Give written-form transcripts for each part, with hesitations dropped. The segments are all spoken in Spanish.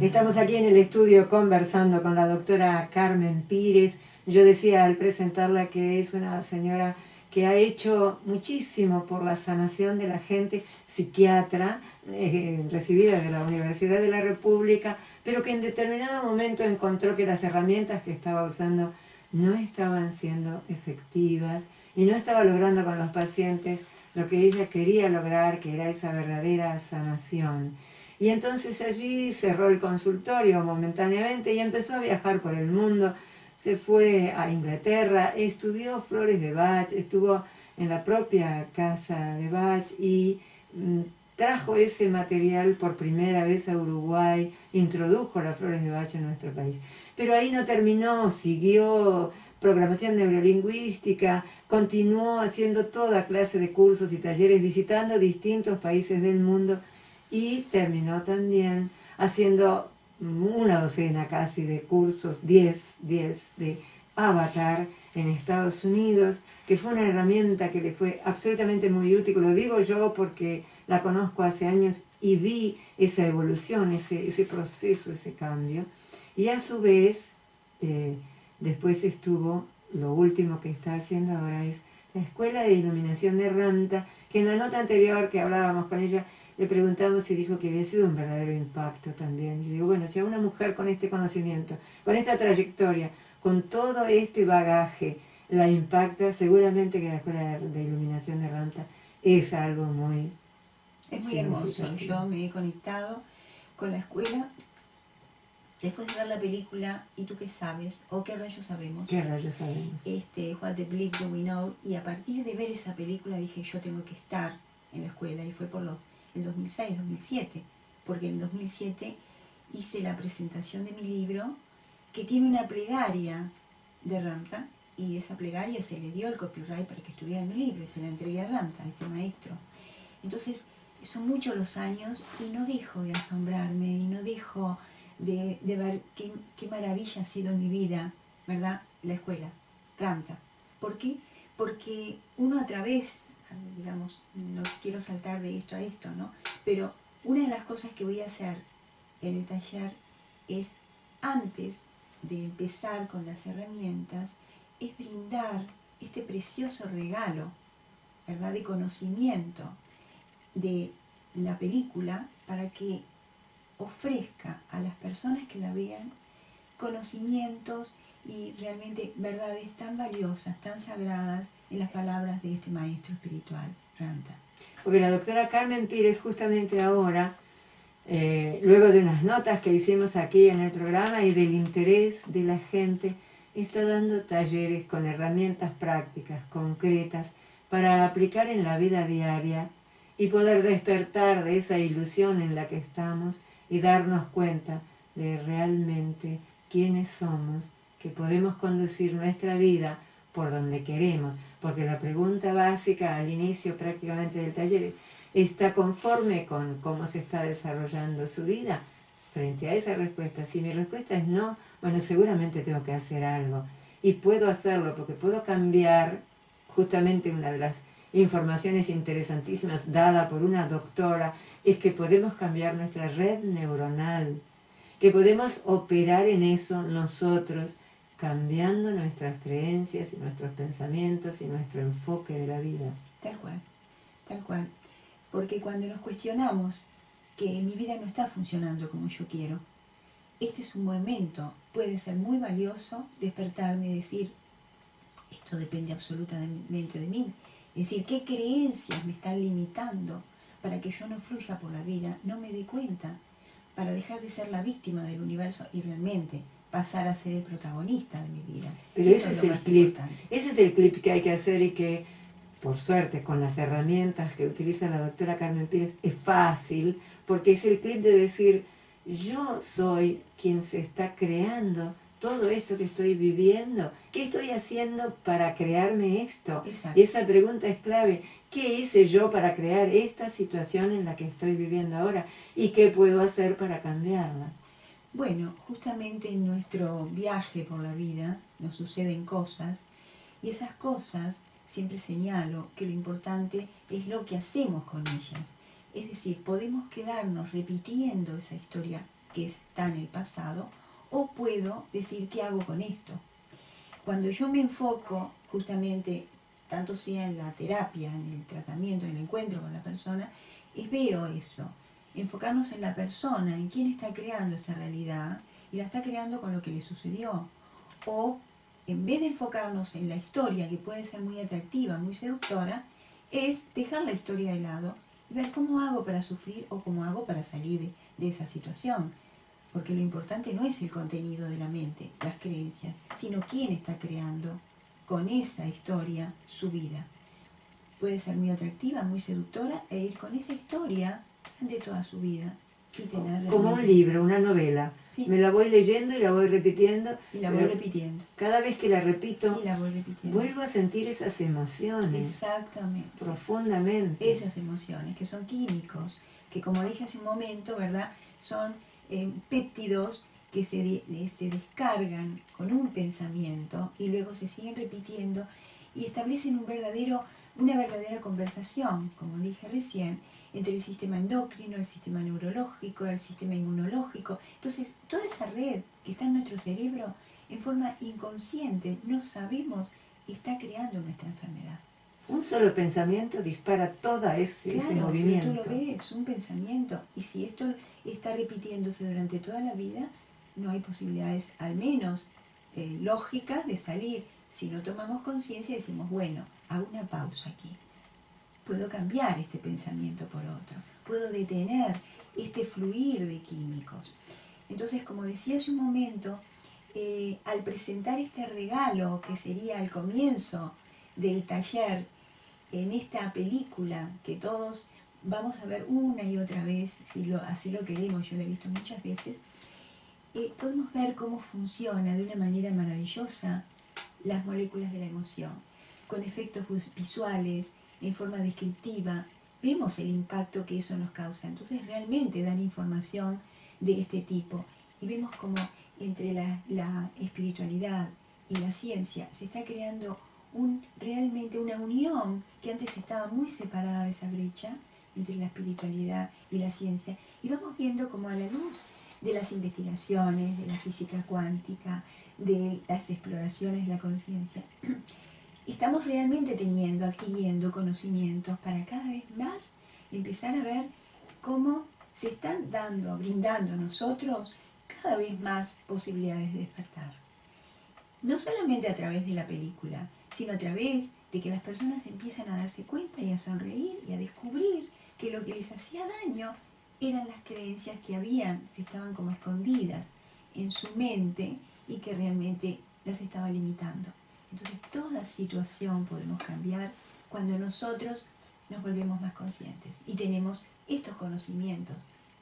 Estamos aquí en el estudio conversando con la doctora Carmen Pires. Yo decía al presentarla que es una señora que ha hecho muchísimo por la sanación de la gente, psiquiatra, recibida de la Universidad de la República, pero que en determinado momento encontró que las herramientas que estaba usando no estaban siendo efectivas y no estaba logrando con los pacientes lo que ella quería lograr, que era esa verdadera sanación. Y entonces allí cerró el consultorio momentáneamente y empezó a viajar por el mundo. Se fue a Inglaterra, estudió flores de Bach, estuvo en la propia casa de Bach y trajo ese material por primera vez a Uruguay, introdujo las flores de Bach en nuestro país. Pero ahí no terminó, siguió programación neurolingüística, continuó haciendo toda clase de cursos y talleres, visitando distintos países del mundo y terminó también haciendo una docena casi de cursos, 10 de Avatar en Estados Unidos, que fue una herramienta que le fue absolutamente muy útil. Lo digo yo porque la conozco hace años y vi esa evolución, ese proceso, ese cambio. Y a su vez, después estuvo, lo último que está haciendo ahora es la Escuela de Iluminación de Ramta, que en la nota anterior que hablábamos con ella, le preguntamos y dijo que había sido un verdadero impacto también. Yo digo, bueno, si a una mujer con este conocimiento, con esta trayectoria, con todo este bagaje, la impacta, seguramente que la Escuela de Iluminación de Ramta es algo muy... Es muy hermoso. Yo me he conectado con la escuela después de ver la película ¿Y tú qué sabes? O ¿Qué rayos sabemos? ¿Qué rayos sabemos? What the Bleep Do We Know. Y a partir de ver esa película dije, yo tengo que estar en la escuela. Y fue por el 2006, 2007. Porque en el 2007 hice la presentación de mi libro, que tiene una plegaria de Ramta. Y esa plegaria se le dio el copyright para que estuviera en mi libro. Y se la entregué a Ramta, a este maestro. Entonces, son muchos los años y no dejo de asombrarme y no dejo de ver qué maravilla ha sido en mi vida, ¿verdad? La escuela, Ramta. ¿Por qué? Porque uno a través, digamos, no quiero saltar de esto a esto, ¿no? Pero una de las cosas que voy a hacer en el taller es, antes de empezar con las herramientas, es brindar este precioso regalo, ¿verdad? De conocimiento de la película para que ofrezca a las personas que la vean conocimientos y realmente verdades tan valiosas, tan sagradas en las palabras de este maestro espiritual, Ramta. Porque la doctora Carmen Pires justamente ahora, luego de unas notas que hicimos aquí en el programa y del interés de la gente, está dando talleres con herramientas prácticas, concretas, para aplicar en la vida diaria y poder despertar de esa ilusión en la que estamos y darnos cuenta de realmente quiénes somos, que podemos conducir nuestra vida por donde queremos, porque la pregunta básica al inicio prácticamente del taller ¿está conforme con cómo se está desarrollando su vida? Frente a esa respuesta, si mi respuesta es no, bueno, seguramente tengo que hacer algo y puedo hacerlo porque puedo cambiar. Justamente una de las informaciones interesantísimas dada por una doctora es que podemos cambiar nuestra red neuronal, que podemos operar en eso nosotros, cambiando nuestras creencias y nuestros pensamientos y nuestro enfoque de la vida. Tal cual, tal cual. Porque cuando nos cuestionamos que mi vida no está funcionando como yo quiero, este es un momento, puede ser muy valioso despertarme y decir, esto depende absolutamente de mí. Es decir, ¿qué creencias me están limitando para que yo no fluya por la vida, no me dé cuenta, para dejar de ser la víctima del universo y realmente pasar a ser el protagonista de mi vida? Pero ese es el clip, ese es el clip que hay que hacer y que, por suerte, con las herramientas que utiliza la doctora Carmen Pires, es fácil, porque es el clip de decir, yo soy quien se está creando todo esto que estoy viviendo. ¿Qué estoy haciendo para crearme esto? Exacto. Y esa pregunta es clave. ¿Qué hice yo para crear esta situación en la que estoy viviendo ahora? ¿Y qué puedo hacer para cambiarla? Bueno, justamente en nuestro viaje por la vida nos suceden cosas y esas cosas, siempre señalo que lo importante es lo que hacemos con ellas. Es decir, podemos quedarnos repitiendo esa historia que está en el pasado, o puedo decir qué hago con esto. Cuando yo me enfoco justamente, tanto sea en la terapia, en el tratamiento, en el encuentro con la persona, veo eso, enfocarnos en la persona, en quién está creando esta realidad, y la está creando con lo que le sucedió. O en vez de enfocarnos en la historia, que puede ser muy atractiva, muy seductora, es dejar la historia de lado y ver cómo hago para sufrir o cómo hago para salir de esa situación. Porque lo importante no es el contenido de la mente, las creencias, sino quién está creando con esa historia su vida. Puede ser muy atractiva, muy seductora, e ir con esa historia de toda su vida. Y tener como un libro, una novela. Sí. Me la voy leyendo y la voy repitiendo. Y la voy repitiendo. Cada vez que la repito, Y la voy repitiendo. vuelvo a sentir esas emociones. Exactamente. Profundamente. Esas emociones, que son químicos, que como dije hace un momento, ¿verdad? Son péptidos que se descargan con un pensamiento y luego se siguen repitiendo y establecen una verdadera conversación, como dije recién, entre el sistema endocrino, el sistema neurológico, el sistema inmunológico. Entonces, toda esa red que está en nuestro cerebro, en forma inconsciente, no sabemos, está creando nuestra enfermedad. Un solo pensamiento dispara todo ese movimiento. Pero tú lo ves, un pensamiento. Y si esto está repitiéndose durante toda la vida, no hay posibilidades, al menos lógicas, de salir. Si no tomamos conciencia y decimos, bueno, hago una pausa aquí. Puedo cambiar este pensamiento por otro. Puedo detener este fluir de químicos. Entonces, como decía hace un momento, al presentar este regalo, que sería el comienzo del taller, en esta película que todos vamos a ver una y otra vez, si así lo queremos, yo lo he visto muchas veces, podemos ver cómo funciona de una manera maravillosa las moléculas de la emoción, con efectos visuales, en forma descriptiva, vemos el impacto que eso nos causa. Entonces realmente dan información de este tipo y vemos cómo entre la espiritualidad y la ciencia se está creando realmente una unión que antes estaba muy separada de esa brecha entre la espiritualidad y la ciencia, y vamos viendo como a la luz de las investigaciones, de la física cuántica, de las exploraciones de la conciencia, estamos realmente adquiriendo conocimientos para cada vez más empezar a ver cómo se están brindando a nosotros cada vez más posibilidades de despertar. No solamente a través de la película, sino a través de que las personas empiezan a darse cuenta y a sonreír y a descubrir que lo que les hacía daño eran las creencias que estaban como escondidas en su mente y que realmente las estaba limitando. Entonces toda situación podemos cambiar cuando nosotros nos volvemos más conscientes y tenemos estos conocimientos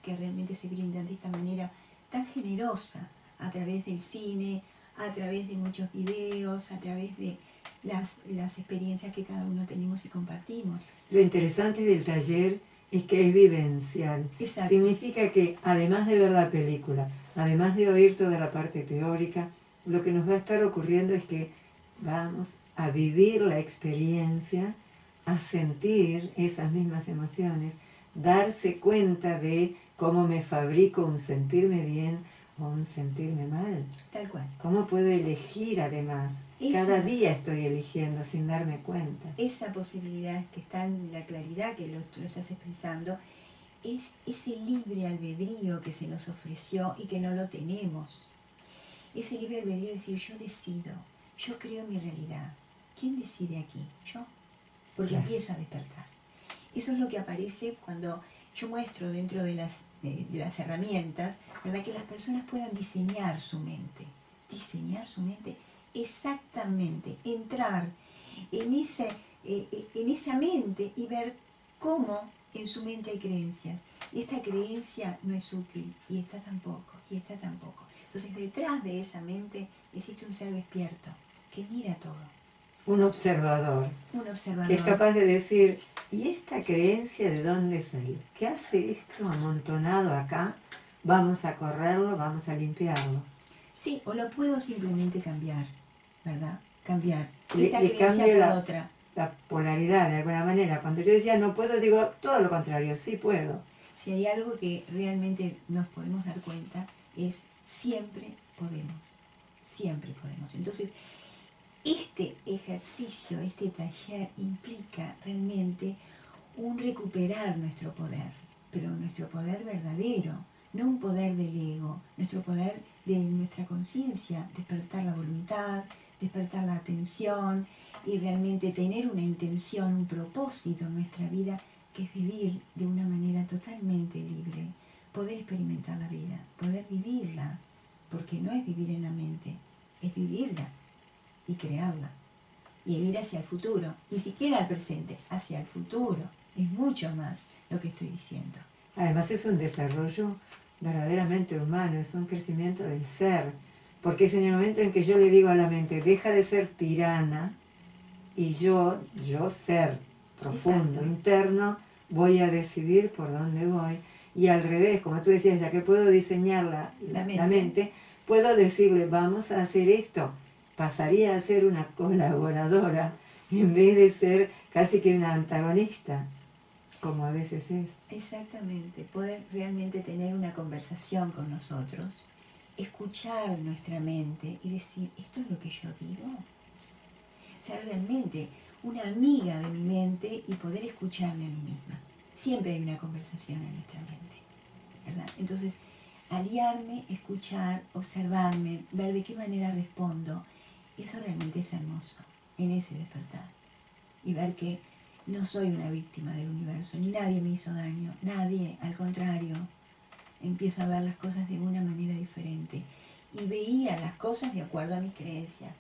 que realmente se brindan de esta manera tan generosa a través del cine, a través de muchos videos, a través de las experiencias que cada uno tenemos y compartimos. Lo interesante del taller es que es vivencial. Exacto. Significa que además de ver la película, además de oír toda la parte teórica, lo que nos va a estar ocurriendo es que vamos a vivir la experiencia, a sentir esas mismas emociones, darse cuenta de cómo me fabrico un sentirme bien o un sentirme mal. Tal cual. ¿Cómo puedo elegir además? Cada día estoy eligiendo sin darme cuenta. Esa posibilidad que está en la claridad que tú lo estás expresando, es ese libre albedrío que se nos ofreció y que no lo tenemos. Ese libre albedrío de decir, yo decido, yo creo mi realidad. ¿Quién decide aquí? Yo. Porque claro, empiezo a despertar. Eso es lo que aparece cuando yo muestro dentro de las herramientas, ¿verdad? Que las personas puedan diseñar su mente exactamente, entrar en esa mente y ver cómo en su mente hay creencias. Y esta creencia no es útil, y esta tampoco, y esta tampoco. Entonces detrás de esa mente existe un ser despierto que mira todo. Un observador. Un observador. Que es capaz de decir, ¿y esta creencia de dónde salió? ¿Qué hace esto amontonado acá? Vamos a correrlo, vamos a limpiarlo. Sí, o lo puedo simplemente cambiar, ¿verdad? Cambiar. Esta creencia por otra. La polaridad, de alguna manera. Cuando yo decía no puedo, digo todo lo contrario, sí puedo. Si hay algo que realmente nos podemos dar cuenta es siempre podemos, siempre podemos. Entonces, este ejercicio, este taller implica realmente un recuperar nuestro poder, pero nuestro poder verdadero, no un poder del ego, nuestro poder de nuestra conciencia, despertar la voluntad, despertar la atención y realmente tener una intención, un propósito en nuestra vida, que es vivir de una manera totalmente libre, poder experimentar la vida, poder vivirla, porque no es vivir en la mente, es vivirla y crearla y ir hacia el futuro, ni siquiera al presente, hacia el futuro. Es mucho más lo que estoy diciendo. Además es un desarrollo verdaderamente humano, es un crecimiento del ser, porque es en el momento en que yo le digo a la mente, deja de ser tirana, y yo ser profundo, Exacto. interno, voy a decidir por dónde voy. Y al revés, como tú decías, ya que puedo diseñar la mente, puedo decirle, vamos a hacer esto. Pasaría a ser una colaboradora en vez de ser casi que una antagonista, como a veces es. Exactamente, poder realmente tener una conversación con nosotros, escuchar nuestra mente y decir, ¿esto es lo que yo digo? Ser realmente una amiga de mi mente y poder escucharme a mí misma. Siempre hay una conversación en nuestra mente, ¿verdad? Entonces, aliarme, escuchar, observarme, ver de qué manera respondo, eso realmente es hermoso en ese despertar. Y ver que no soy una víctima del universo, ni nadie me hizo daño, nadie, al contrario, empiezo a ver las cosas de una manera diferente. Y veía las cosas de acuerdo a mis creencias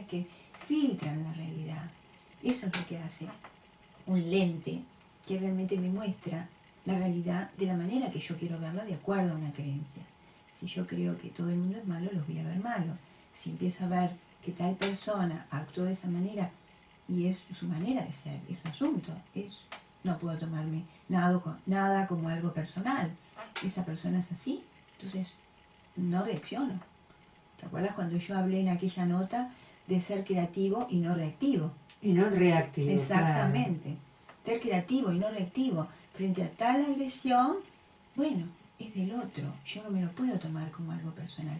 que filtran la realidad. Eso es lo que hace un lente que realmente me muestra la realidad de la manera que yo quiero verla de acuerdo a una creencia. Si yo creo que todo el mundo es malo, los voy a ver malos. Si empiezo a ver que tal persona actuó de esa manera y es su manera de ser, es su asunto, no puedo tomarme nada como algo personal. Esa persona es así, entonces no reacciono. ¿Te acuerdas cuando yo hablé en aquella nota de ser creativo y no reactivo? Y no reactivo. Exactamente. Claro. Ser creativo y no reactivo frente a tal agresión, bueno, es del otro. Yo no me lo puedo tomar como algo personal.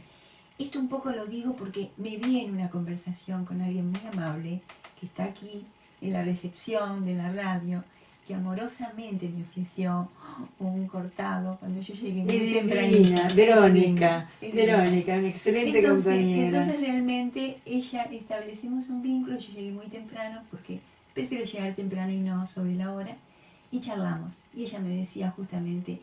Esto un poco lo digo porque me vi en una conversación con alguien muy amable que está aquí en la recepción de la radio, que amorosamente me ofreció un cortado cuando yo llegué muy tempranito. Verónica, una excelente compañera. Entonces realmente establecimos un vínculo, yo llegué muy temprano porque prefiero llegar temprano y no sobre la hora, y charlamos. Y ella me decía justamente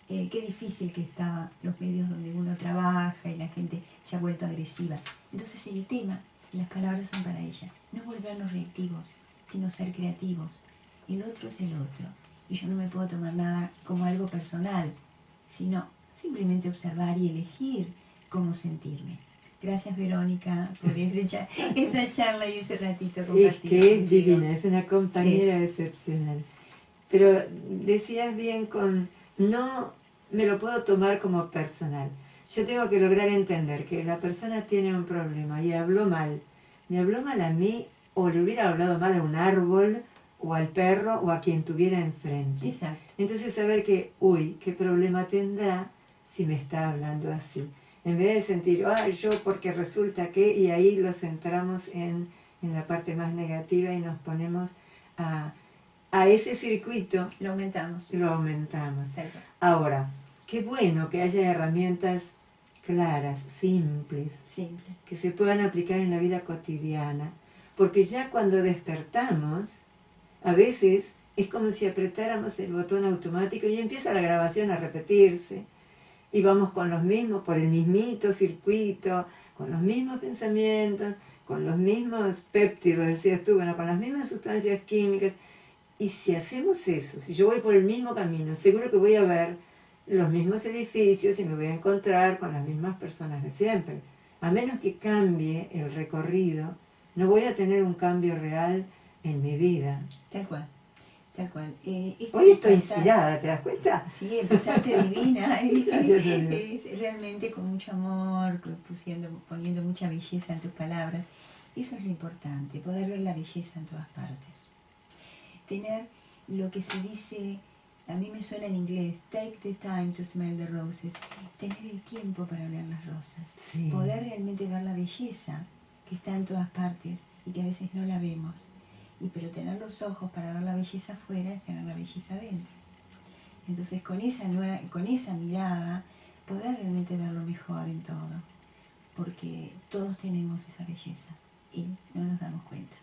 qué difícil que estaban los medios donde uno trabaja y la gente se ha vuelto agresiva. Entonces el tema, las palabras son para ella, no volvernos reactivos, sino ser creativos. El otro es el otro, y yo no me puedo tomar nada como algo personal, sino simplemente observar y elegir cómo sentirme. Gracias, Verónica, por esa charla y ese ratito compartido. Es que es divina, es una compañera excepcional. Pero decías bien no me lo puedo tomar como personal. Yo tengo que lograr entender que la persona tiene un problema y habló mal. Me habló mal a mí o le hubiera hablado mal a un árbol o al perro o a quien tuviera enfrente. Exacto. Entonces saber que, qué problema tendrá si me está hablando así. En vez de sentir, yo porque resulta que, y ahí lo centramos en la parte más negativa y nos ponemos a ese circuito. Lo aumentamos. Ahora, qué bueno que haya herramientas claras, simples, que se puedan aplicar en la vida cotidiana, porque ya cuando despertamos, a veces es como si apretáramos el botón automático y empieza la grabación a repetirse, y vamos con los mismos, por el mismito circuito, con los mismos pensamientos, con los mismos péptidos, decías tú, con las mismas sustancias químicas. Y si hacemos eso, si yo voy por el mismo camino, seguro que voy a ver los mismos edificios y me voy a encontrar con las mismas personas de siempre. A menos que cambie el recorrido, no voy a tener un cambio real en mi vida. Tal cual. Hoy estoy inspirada, ¿te das cuenta? Sí, empezaste divina. Gracias a Dios. Realmente con mucho amor, poniendo mucha belleza en tus palabras. Eso es lo importante, poder ver la belleza en todas partes. Tener lo que se dice a mí me suena en inglés, take the time to smell the roses, tener el tiempo para oler las rosas, Sí. poder realmente ver la belleza que está en todas partes y que a veces no la vemos. Pero tener los ojos para ver la belleza afuera es tener la belleza adentro. Entonces con esa mirada poder realmente ver lo mejor en todo, porque todos tenemos esa belleza y no nos damos cuenta.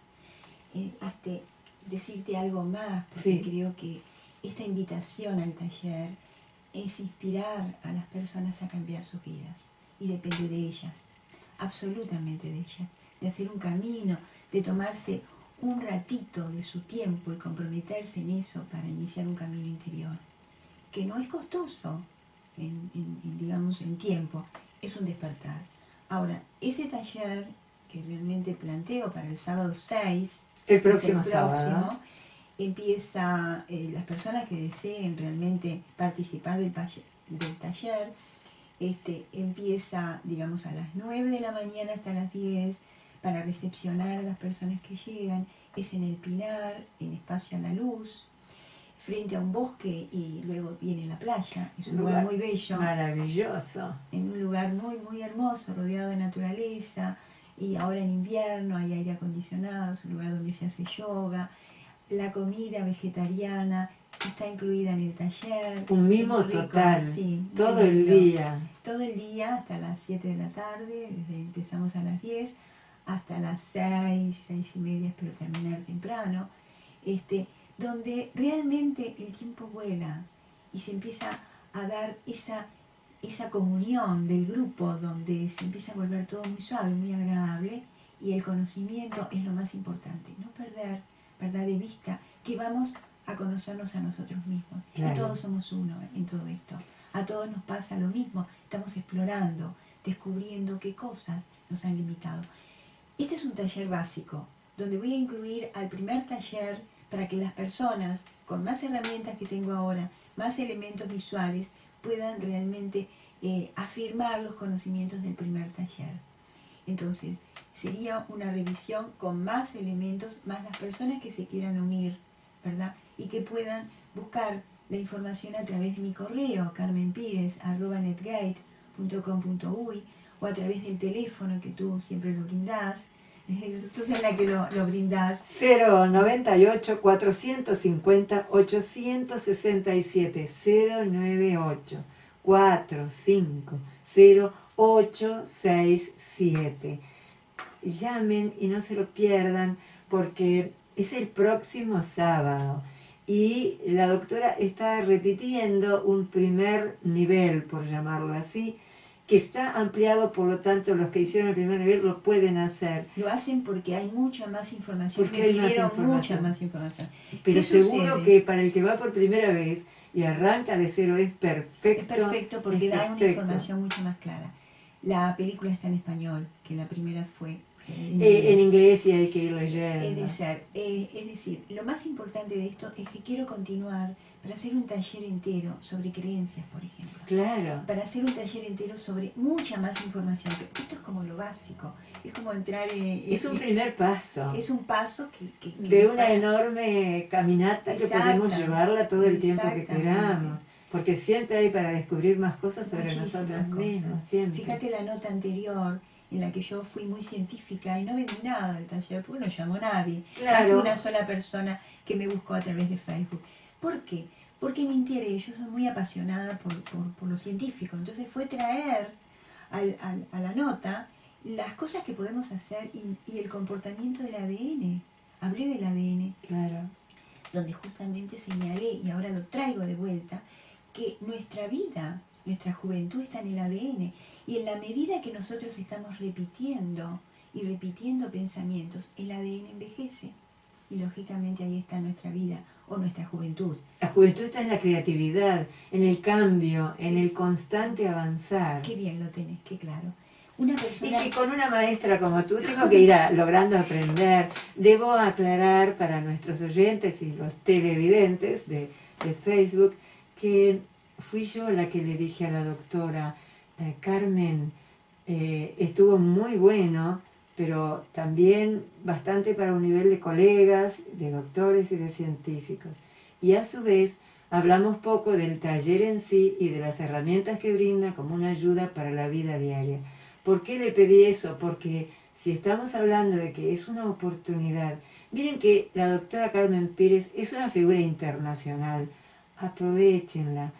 Decirte algo más, porque Sí. creo que esta invitación al taller es inspirar a las personas a cambiar sus vidas y depende de ellas, absolutamente de ellas, de hacer un camino, de tomarse un ratito de su tiempo y comprometerse en eso para iniciar un camino interior, que no es costoso digamos, en tiempo, es un despertar. Ahora, ese taller que realmente planteo para el sábado 6, el próximo sábado, empieza, las personas que deseen realmente participar del taller, empieza, digamos, a las 9 de la mañana hasta las 10 para recepcionar a las personas que llegan. Es en el Pinar, en Espacio a la Luz, frente a un bosque y luego viene la playa. Es un lugar muy bello. Maravilloso. En un lugar muy, muy hermoso, rodeado de naturaleza. Y ahora en invierno hay aire acondicionado, es un lugar donde se hace yoga. La comida vegetariana está incluida en el taller. Un mimo total, sí, todo el día. Todo el día hasta las 7 de la tarde, empezamos a las 10 hasta las 6 y media, espero terminar temprano, donde realmente el tiempo vuela y se empieza a dar esa comunión del grupo, donde se empieza a volver todo muy suave, muy agradable, y el conocimiento es lo más importante, no perder, ¿verdad?, de vista que vamos a conocernos a nosotros mismos. Claro. Y todos somos uno en todo esto. A todos nos pasa lo mismo. Estamos explorando, descubriendo qué cosas nos han limitado. Este es un taller básico, donde voy a incluir al primer taller para que las personas, con más herramientas que tengo ahora, más elementos visuales, puedan realmente afirmar los conocimientos del primer taller. Entonces, sería una revisión con más elementos, más las personas que se quieran unir, ¿verdad? Y que puedan buscar la información a través de mi correo, carmenpires@netgate.com.uy, o a través del teléfono que tú siempre lo brindás. Tú sos la que lo brindás. 098 450 867 098 45 0867. Llamen y no se lo pierdan porque es el próximo sábado y la doctora está repitiendo un primer nivel, por llamarlo así, que está ampliado, por lo tanto los que hicieron el primer nivel lo pueden hacer. Lo hacen porque hay mucha más información, porque hay mucha más información. Pero seguro que para el que va por primera vez y arranca de cero es perfecto. Es perfecto porque da una información mucho más clara. La película está en español, que la primera fue en inglés y hay que ir leyendo. Es decir, lo más importante de esto es que quiero continuar para hacer un taller entero sobre creencias, por ejemplo. Claro. Para hacer un taller entero sobre mucha más información. Esto es como lo básico. Es como entrar es un primer paso. Es un paso que de una enorme caminata que podemos llevarla todo el tiempo que queramos. Porque siempre hay para descubrir más cosas sobre nosotros mismos. Siempre. Fíjate la nota anterior en la que yo fui muy científica y no vendí nada del taller, porque no llamó nadie. Claro. Más que una sola persona que me buscó a través de Facebook. ¿Por qué? Porque me interesa, yo soy muy apasionada por lo científico. Entonces fue traer a la nota las cosas que podemos hacer y el comportamiento del ADN. Hablé del ADN. Claro. Donde justamente señalé, y ahora lo traigo de vuelta, que nuestra vida, nuestra juventud está en el ADN. Y en la medida que nosotros estamos repitiendo y repitiendo pensamientos, el ADN envejece. Y lógicamente ahí está nuestra vida o nuestra juventud. La juventud está en la creatividad, en el cambio, en el constante avanzar. Qué bien lo tenés, qué claro. Una persona... Y que con una maestra como tú tengo que ir logrando aprender. Debo aclarar para nuestros oyentes y los televidentes de Facebook que fui yo la que le dije a la doctora, Carmen, estuvo muy bueno, pero también bastante para un nivel de colegas, de doctores y de científicos. Y a su vez Hablamos poco del taller en sí y de las herramientas que brinda como una ayuda para la vida diaria. ¿Por qué le pedí eso? Porque si estamos hablando de que es una oportunidad, miren que la doctora Carmen Pires es una figura internacional, aprovéchenla.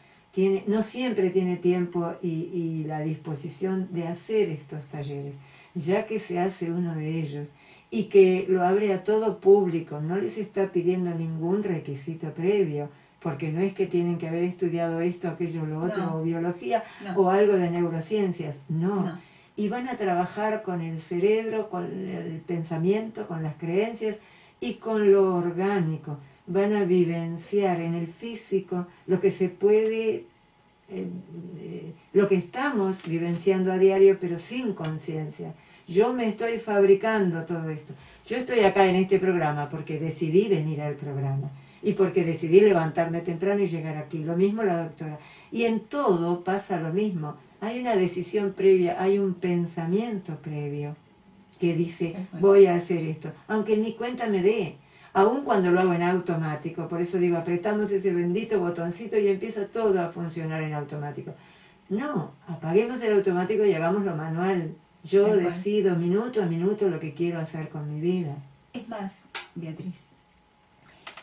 No siempre tiene tiempo y la disposición de hacer estos talleres, ya que se hace uno de ellos y que lo abre a todo público, no les está pidiendo ningún requisito previo, porque no es que tienen que haber estudiado esto, aquello, lo otro, No. o biología, No. o algo de neurociencias, no. No. Y van a trabajar con el cerebro, con el pensamiento, con las creencias y con lo orgánico. Van a vivenciar en el físico lo que se puede, lo que estamos vivenciando a diario, pero sin conciencia. Yo me estoy fabricando todo esto. Yo estoy acá en este programa porque decidí venir al programa y porque decidí levantarme temprano y llegar aquí. Lo mismo la doctora. Y en todo pasa lo mismo. Hay una decisión previa, hay un pensamiento previo que dice, voy a hacer esto, aunque ni cuenta me dé, aun cuando lo hago en automático. Por eso digo, apretamos ese bendito botoncito y empieza todo a funcionar en automático. No, apaguemos el automático y hagámoslo manual. Yo decido minuto a minuto lo que quiero hacer con mi vida. Es más, Beatriz,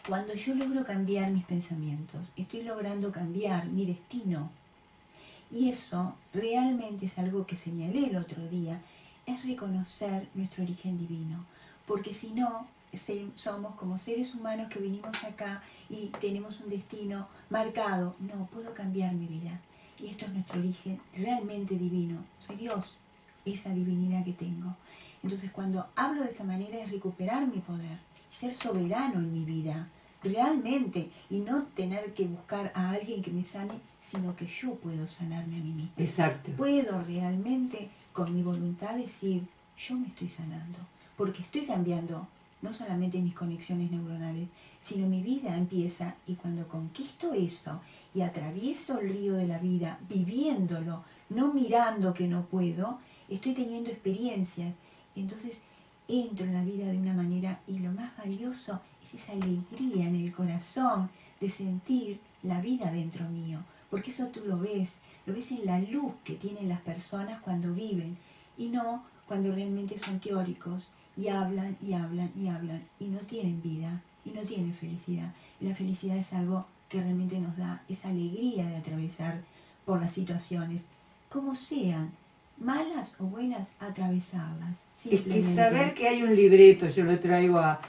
cuando yo logro cambiar mis pensamientos, estoy logrando cambiar mi destino. Y eso realmente es algo que señalé el otro día, es reconocer nuestro origen divino. Porque si no, somos como seres humanos que vinimos acá y tenemos un destino marcado. No, puedo cambiar mi vida. Y esto es nuestro origen realmente divino. Soy Dios, esa divinidad que tengo. Entonces cuando hablo de esta manera es recuperar mi poder, ser soberano en mi vida, realmente, y no tener que buscar a alguien que me sane, sino que yo puedo sanarme a mí misma. Exacto. Puedo realmente con mi voluntad decir, yo me estoy sanando, porque estoy cambiando no solamente mis conexiones neuronales, sino mi vida empieza, y cuando conquisto eso y atravieso el río de la vida, viviéndolo, no mirando que no puedo, estoy teniendo experiencias. Entonces entro en la vida de una manera, y lo más valioso es esa alegría en el corazón de sentir la vida dentro mío, porque eso tú lo ves en la luz que tienen las personas cuando viven, y no cuando realmente son teóricos y hablan y hablan y hablan y no tienen vida y no tienen felicidad. Y la felicidad es algo que realmente nos da esa alegría de atravesar por las situaciones, como sean, malas o buenas, atravesarlas. Es que saber que hay un libreto, yo lo traigo a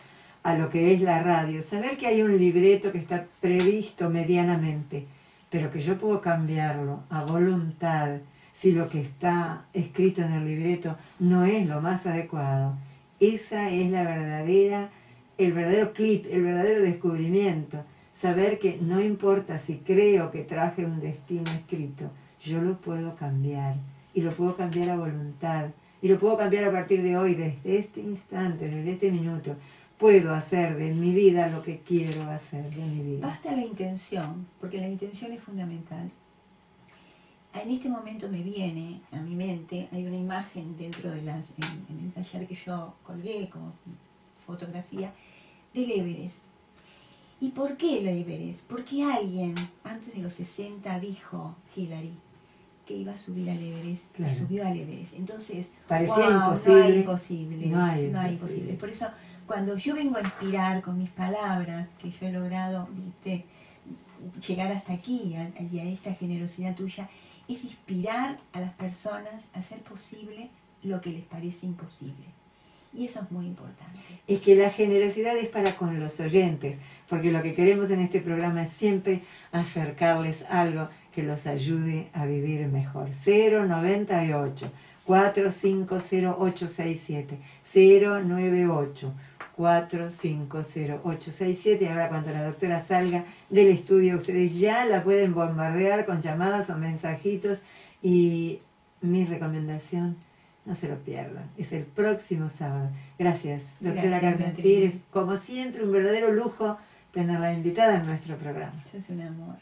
lo que es la radio, saber que hay un libreto que está previsto medianamente, pero que yo puedo cambiarlo a voluntad si lo que está escrito en el libreto no es lo más adecuado. Esa es el verdadero clip, el verdadero descubrimiento. Saber que no importa si creo que traje un destino escrito, yo lo puedo cambiar, y lo puedo cambiar a voluntad, y lo puedo cambiar a partir de hoy, desde este instante, desde este minuto. Puedo hacer de mi vida lo que quiero hacer de mi vida. Basta la intención, porque la intención es fundamental. En este momento me viene a mi mente, hay una imagen dentro de en el taller que yo colgué como fotografía, del Everest. ¿Y por qué el Everest? Porque alguien antes de los 60 dijo, Hillary, que iba a subir al Everest, claro. Y subió al Everest. Entonces, parecía imposible. No hay imposibles, no hay imposibles. Por eso, cuando yo vengo a inspirar con mis palabras, que yo he logrado, ¿viste?, llegar hasta aquí, y a esta generosidad tuya, es inspirar a las personas a hacer posible lo que les parece imposible. Y eso es muy importante. Es que la generosidad es para con los oyentes, porque lo que queremos en este programa es siempre acercarles algo que los ayude a vivir mejor. 098 450867 098 450867. Ahora cuando la doctora salga del estudio, ustedes ya la pueden bombardear con llamadas o mensajitos, y mi recomendación, no se lo pierdan, es el próximo sábado. Gracias, doctora Carmen Pires. Como siempre, un verdadero lujo tenerla invitada en nuestro programa. Es un amor.